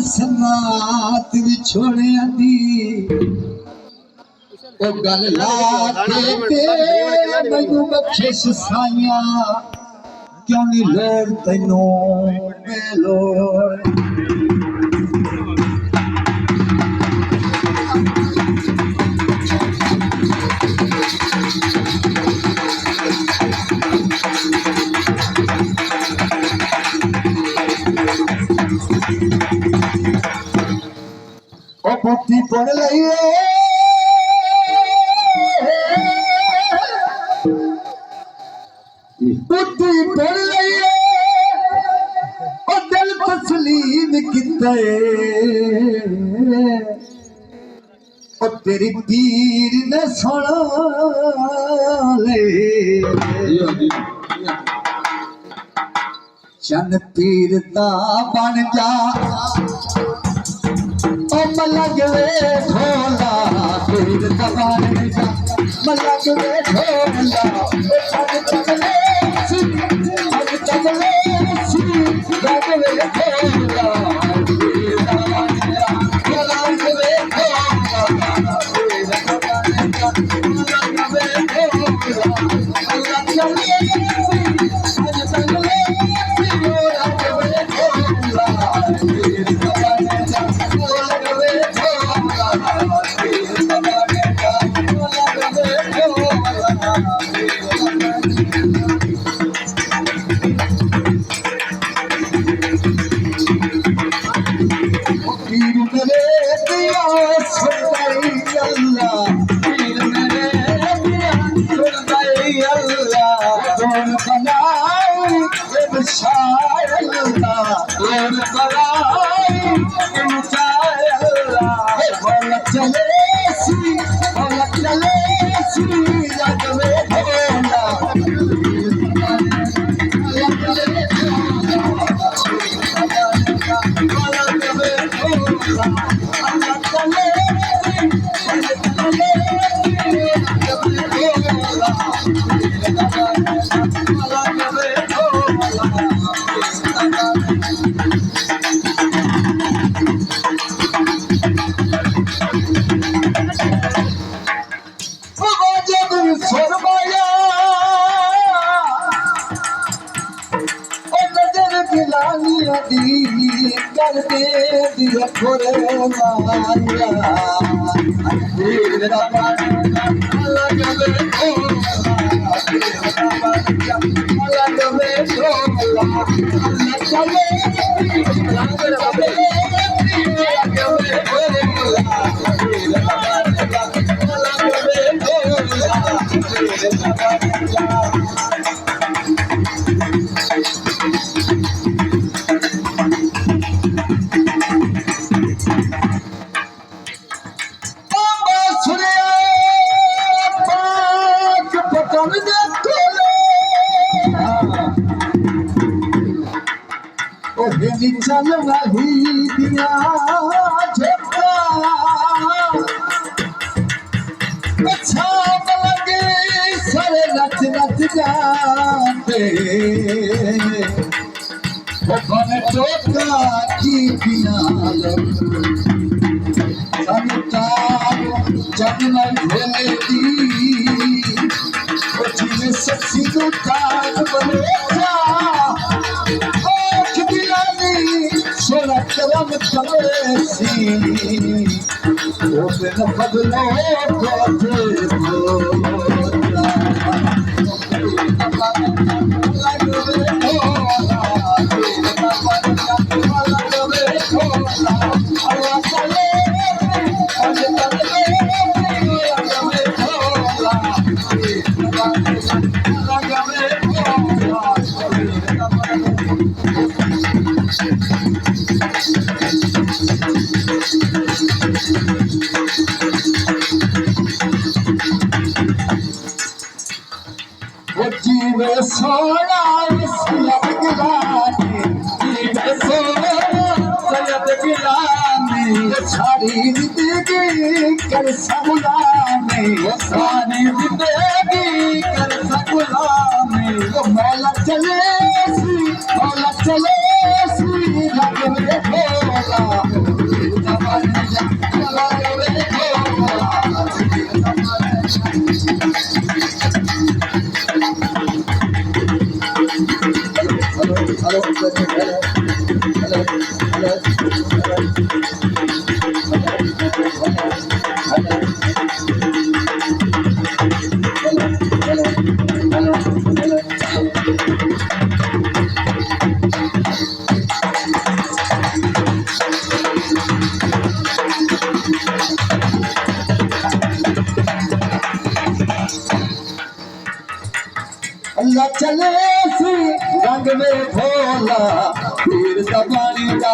समात विछोड़िया दी ओ गल ला के मैनू बख्शिश साइया क्यों नहीं लोड़ तैनू लोड़ ओ पुट्ठी पड़ लइए पुट्ठी पड़ लइए ओ दिल तस्लीम किते ओ तेरी पीर ने सुना ले चन पीर दा बन जा मलग वे ढोला पीर दबान जा मलग वे ढोला चगले सी लग वे ढोला पीर दबान जा मलग वे ढोला पीर दबान जा मलग वे ढोला अल्लाह चले चगले सी लग वे ढोला पीर दबान जा कर दे दिया खोरे मारिया पीर दबान लग वे ढोला लग वे ढोला चले लग वे ढोला पीर दबान लग वे ढोला पीर दबान चल रही दिया झपका अच्छा लगे सरे नच नच जाते वो बन टोका की बिना संता जब मैं भेले दी वो चीज़ सच्ची तो ताज बने करम कलेसी ओ बिन बदलो कोते जीवे सोना सैयद गिलानी जीवे सोना सैयद गिलानी सारी जिंदगी कर सगुलानी सारी जिंदगी कर सगुलानी मौला चले सी लग में ढोला अल्लाह चले सी रंग में भोला फिर जबानी का